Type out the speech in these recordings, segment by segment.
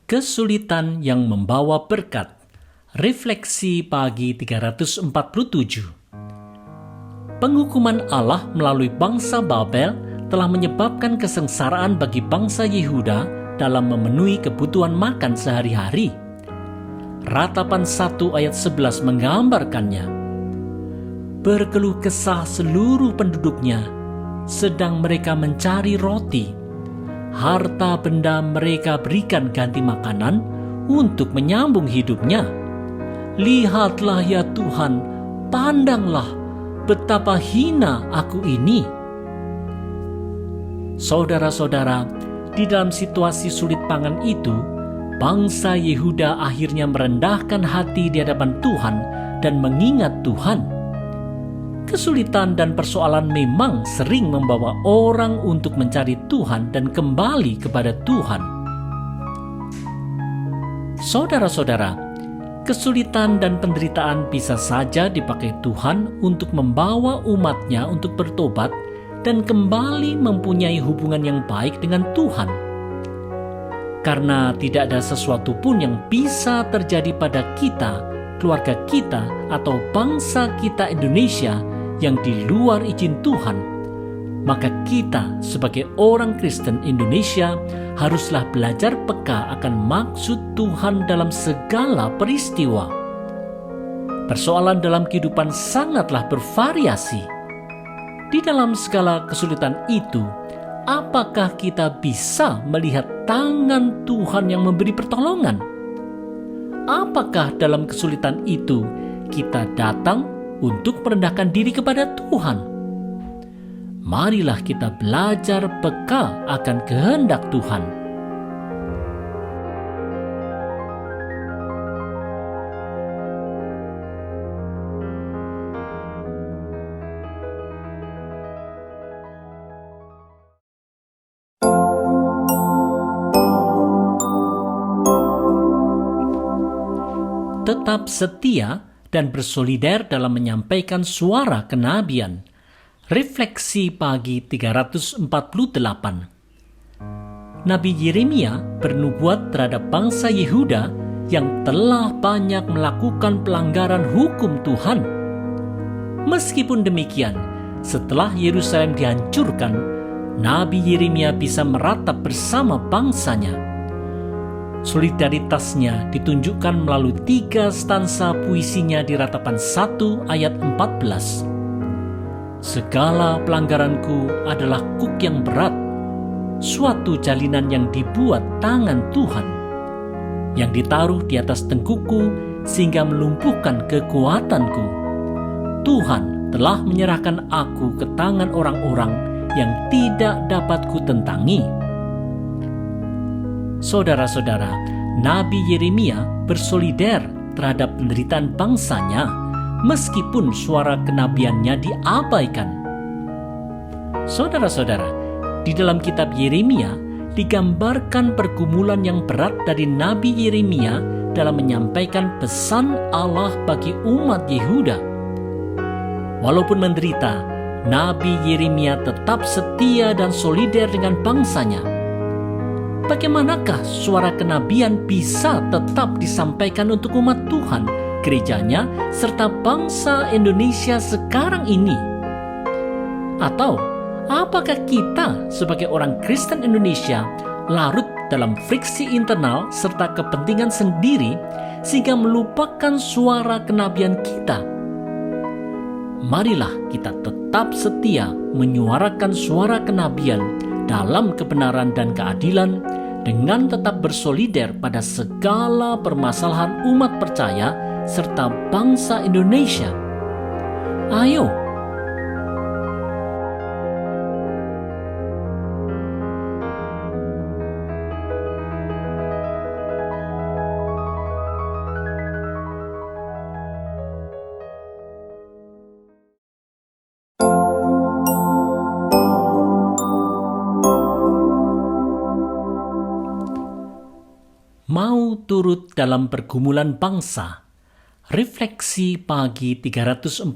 Kesulitan yang membawa berkat. Refleksi pagi 347. Penghukuman Allah melalui bangsa Babel telah menyebabkan kesengsaraan bagi bangsa Yehuda dalam memenuhi kebutuhan makan sehari-hari. Ratapan 1 ayat 11 menggambarkannya. Berkeluh kesah seluruh penduduknya, sedang mereka mencari roti. Harta benda mereka berikan ganti makanan untuk menyambung hidupnya. Lihatlah ya Tuhan, pandanglah betapa hina aku ini. Saudara-saudara, di dalam situasi sulit pangan itu, bangsa Yehuda akhirnya merendahkan hati di hadapan Tuhan dan mengingat Tuhan. Kesulitan dan persoalan memang sering membawa orang untuk mencari Tuhan dan kembali kepada Tuhan. Saudara-saudara, kesulitan dan penderitaan bisa saja dipakai Tuhan untuk membawa umatnya untuk bertobat dan kembali mempunyai hubungan yang baik dengan Tuhan. Karena tidak ada sesuatu pun yang bisa terjadi pada kita, keluarga kita, atau bangsa kita Indonesia yang di luar izin Tuhan, maka kita sebagai orang Kristen Indonesia haruslah belajar peka akan maksud Tuhan dalam segala peristiwa. Persoalan dalam kehidupan sangatlah bervariasi. Di dalam segala kesulitan itu, apakah kita bisa melihat tangan Tuhan yang memberi pertolongan? Apakah dalam kesulitan itu kita datang untuk merendahkan diri kepada Tuhan? Marilah kita belajar peka akan kehendak Tuhan. Tetap setia dan bersolider dalam menyampaikan suara kenabian. Refleksi pagi 348. Nabi Yeremia bernubuat terhadap bangsa Yehuda yang telah banyak melakukan pelanggaran hukum Tuhan. Meskipun demikian, setelah Yerusalem dihancurkan, Nabi Yeremia bisa meratap bersama bangsanya. Solidaritasnya ditunjukkan melalui 3 stansa puisinya di ratapan 1 ayat 14. Segala pelanggaranku adalah kuk yang berat, suatu jalinan yang dibuat tangan Tuhan, yang ditaruh di atas tengkukku sehingga melumpuhkan kekuatanku. Tuhan telah menyerahkan aku ke tangan orang-orang yang tidak dapat kutentangi. Saudara-saudara, Nabi Yeremia bersolider terhadap penderitaan bangsanya meskipun suara kenabiannya diabaikan. Saudara-saudara, di dalam kitab Yeremia digambarkan pergumulan yang berat dari Nabi Yeremia dalam menyampaikan pesan Allah bagi umat Yehuda. Walaupun menderita, Nabi Yeremia tetap setia dan solider dengan bangsanya. Bagaimanakah suara kenabian bisa tetap disampaikan untuk umat Tuhan, gerejanya, serta bangsa Indonesia sekarang ini? Atau, apakah kita sebagai orang Kristen Indonesia larut dalam friksi internal serta kepentingan sendiri sehingga melupakan suara kenabian kita? Marilah kita tetap setia menyuarakan suara kenabian dalam kebenaran dan keadilan, dengan tetap bersolider pada segala permasalahan umat percaya serta bangsa Indonesia. Ayo, mau turut dalam pergumulan bangsa. Refleksi pagi 349.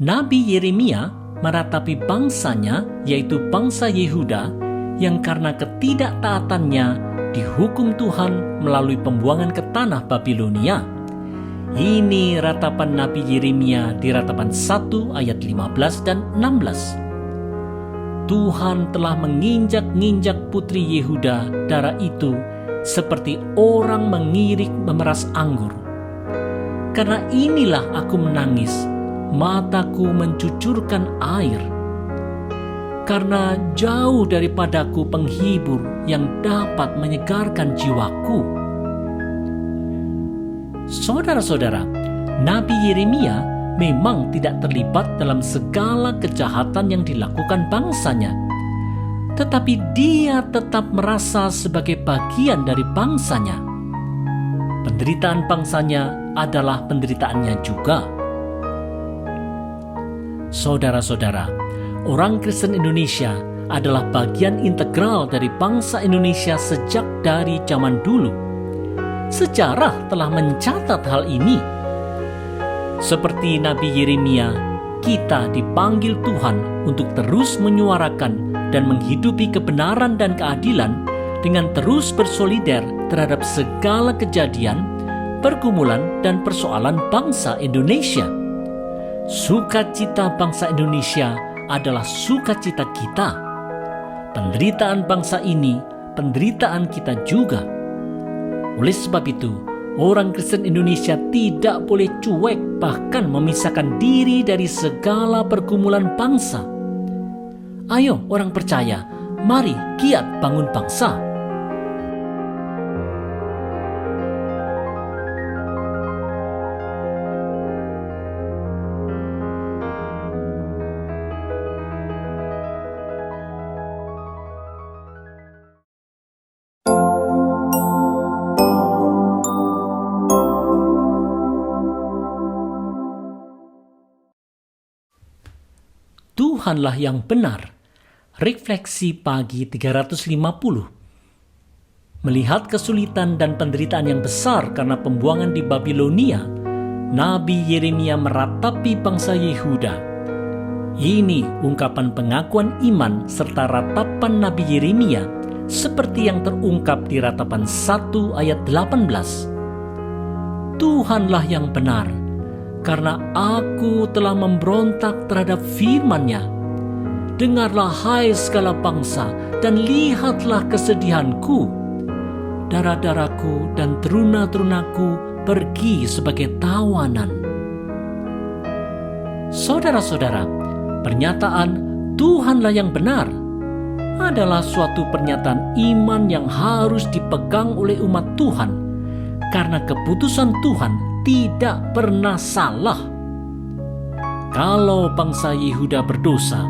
Nabi Yeremia meratapi bangsanya, yaitu bangsa Yehuda, yang karena ketidaktaatannya dihukum Tuhan melalui pembuangan ke tanah Babilonia. Ini ratapan Nabi Yeremia di ratapan 1 ayat 15 dan 16. Tuhan telah menginjak-injak putri Yehuda darah itu seperti orang mengirik memeras anggur. Karena inilah aku menangis, mataku mencucurkan air. Karena jauh daripadaku penghibur yang dapat menyegarkan jiwaku. Saudara-saudara, Nabi Yeremia memang tidak terlibat dalam segala kejahatan yang dilakukan bangsanya. Tetapi dia tetap merasa sebagai bagian dari bangsanya. Penderitaan bangsanya adalah penderitaannya juga. Saudara-saudara, orang Kristen Indonesia adalah bagian integral dari bangsa Indonesia sejak dari zaman dulu. Sejarah telah mencatat hal ini. Seperti Nabi Yeremia, kita dipanggil Tuhan untuk terus menyuarakan dan menghidupi kebenaran dan keadilan dengan terus bersolider terhadap segala kejadian, pergumulan, dan persoalan bangsa Indonesia. Sukacita bangsa Indonesia adalah sukacita kita. Penderitaan bangsa ini, penderitaan kita juga. Oleh sebab itu, orang Kristen Indonesia tidak boleh cuek, bahkan memisahkan diri dari segala pergumulan bangsa. Ayo orang percaya, mari giat bangun bangsa. Tuhanlah yang benar. Refleksi pagi 350. Melihat kesulitan dan penderitaan yang besar karena pembuangan di Babilonia, Nabi Yeremia meratapi bangsa Yehuda. Ini ungkapan pengakuan iman serta ratapan Nabi Yeremia seperti yang terungkap di ratapan 1 ayat 18. Tuhanlah yang benar, karena aku telah memberontak terhadap firman-Nya. Dengarlah hai segala bangsa, dan lihatlah kesedihanku. Darah-darahku dan teruna-terunaku pergi sebagai tawanan. Saudara-saudara, pernyataan Tuhanlah yang benar adalah suatu pernyataan iman yang harus dipegang oleh umat Tuhan, karena keputusan Tuhan tidak pernah salah. Kalau bangsa Yehuda berdosa,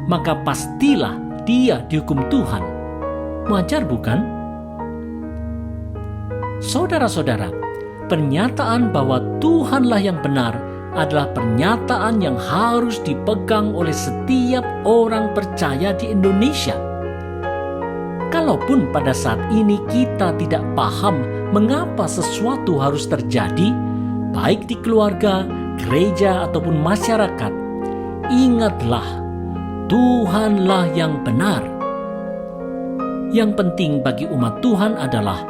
maka pastilah dia dihukum Tuhan. Wajar bukan? Saudara-saudara, pernyataan bahwa Tuhanlah yang benar adalah pernyataan yang harus dipegang oleh setiap orang percaya di Indonesia. Kalaupun pada saat ini kita tidak paham mengapa sesuatu harus terjadi, baik di keluarga, gereja, ataupun masyarakat, ingatlah, Tuhanlah yang benar. Yang penting bagi umat Tuhan adalah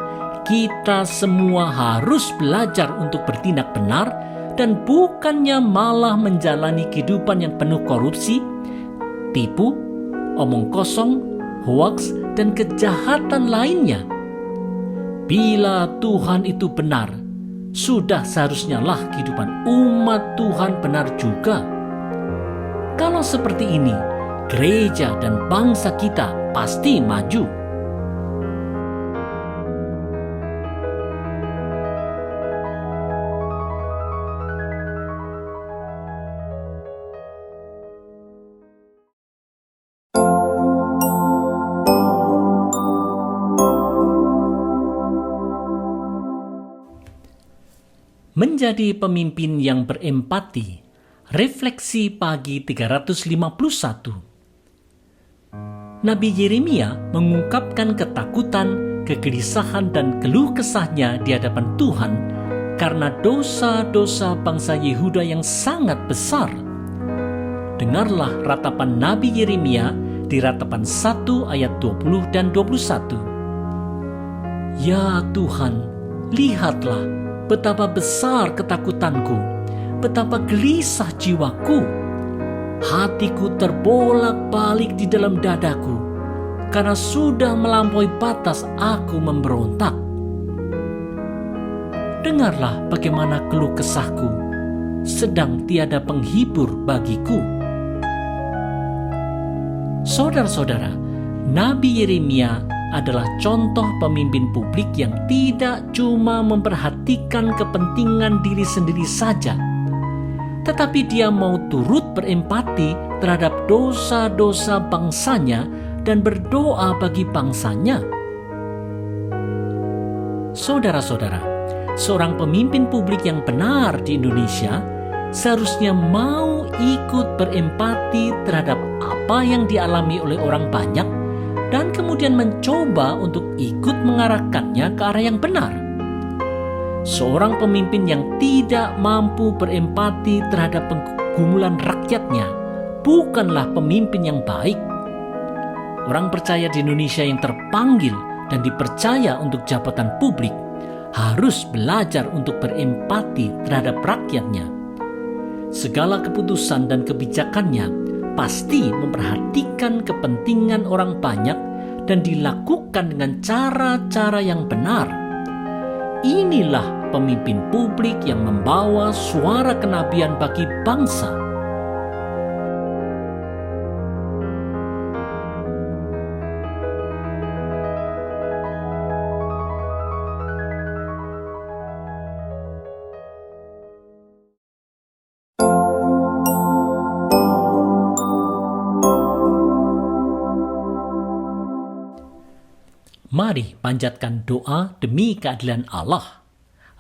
kita semua harus belajar untuk bertindak benar dan bukannya malah menjalani kehidupan yang penuh korupsi, tipu, omong kosong, hoaks, dan kejahatan lainnya. Bila Tuhan itu benar, sudah seharusnya lah kehidupan umat Tuhan benar juga. Kalau seperti ini, gereja dan bangsa kita pasti maju. Menjadi pemimpin yang berempati. Refleksi pagi 351. Nabi Yeremia mengungkapkan ketakutan, kegelisahan, dan keluh kesahnya di hadapan Tuhan karena dosa-dosa bangsa Yehuda yang sangat besar. Dengarlah ratapan Nabi Yeremia di ratapan 1 ayat 20 dan 21. Ya Tuhan, lihatlah betapa besar ketakutanku, betapa gelisah jiwaku. Hatiku terbolak-balik di dalam dadaku, karena sudah melampaui batas aku memberontak. Dengarlah bagaimana keluh kesahku, sedang tiada penghibur bagiku. Saudara-saudara, Nabi Yeremia adalah contoh pemimpin publik yang tidak cuma memperhatikan kepentingan diri sendiri saja, tetapi dia mau turut berempati terhadap dosa-dosa bangsanya dan berdoa bagi bangsanya. Saudara-saudara, seorang pemimpin publik yang benar di Indonesia seharusnya mau ikut berempati terhadap apa yang dialami oleh orang banyak dan kemudian mencoba untuk ikut mengarahkannya ke arah yang benar. Seorang pemimpin yang tidak mampu berempati terhadap pergumulan rakyatnya bukanlah pemimpin yang baik. Orang percaya di Indonesia yang terpanggil dan dipercaya untuk jabatan publik harus belajar untuk berempati terhadap rakyatnya. Segala keputusan dan kebijakannya pasti memperhatikan kepentingan orang banyak dan dilakukan dengan cara-cara yang benar. Inilah pemimpin publik yang membawa suara kenabian bagi bangsa. Mari panjatkan doa demi keadilan Allah.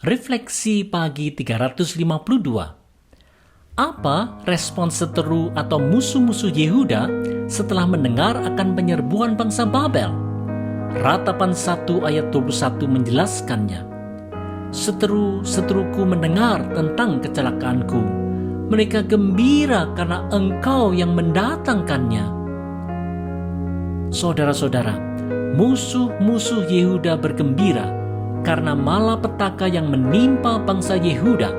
Refleksi pagi 352. Apa respon seteru atau musuh-musuh Yehuda setelah mendengar akan penyerbuan bangsa Babel? Ratapan 1 ayat 21 menjelaskannya. Seteru-seteruku mendengar tentang kecelakaanku. Mereka gembira karena Engkau yang mendatangkannya. Saudara-saudara, musuh-musuh Yehuda bergembira karena malapetaka yang menimpa bangsa Yehuda.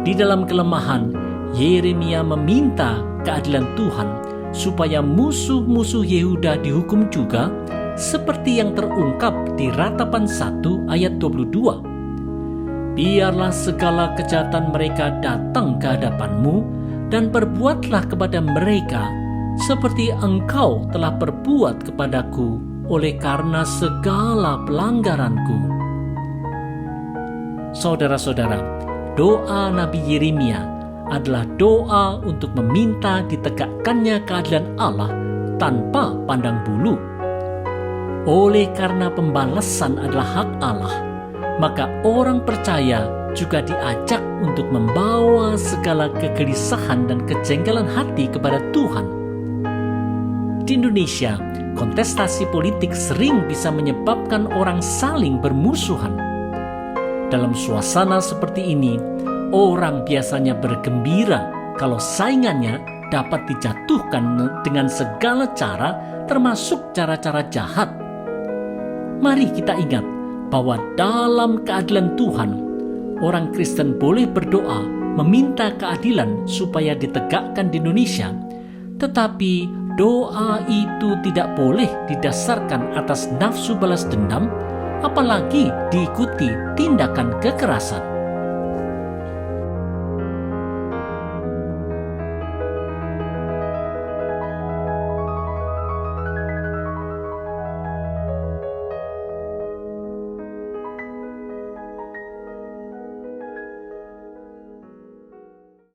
Di dalam kelemahan, Yeremia meminta keadilan Tuhan supaya musuh-musuh Yehuda dihukum juga, seperti yang terungkap di Ratapan 1 ayat 22. Biarlah segala kejahatan mereka datang ke hadapanmu, dan perbuatlah kepada mereka seperti Engkau telah perbuat kepadaku oleh karena segala pelanggaranku. Saudara-saudara, doa Nabi Yeremia adalah doa untuk meminta ditegakkannya keadilan Allah tanpa pandang bulu. Oleh karena pembalasan adalah hak Allah, maka orang percaya juga diajak untuk membawa segala kegelisahan dan kejengkelan hati kepada Tuhan. Di Indonesia, kontestasi politik sering bisa menyebabkan orang saling bermusuhan. Dalam suasana seperti ini, orang biasanya bergembira kalau saingannya dapat dijatuhkan dengan segala cara, termasuk cara-cara jahat. Mari kita ingat bahwa dalam keadilan Tuhan, orang Kristen boleh berdoa meminta keadilan supaya ditegakkan di Indonesia, tetapi doa itu tidak boleh didasarkan atas nafsu balas dendam, apalagi diikuti tindakan kekerasan.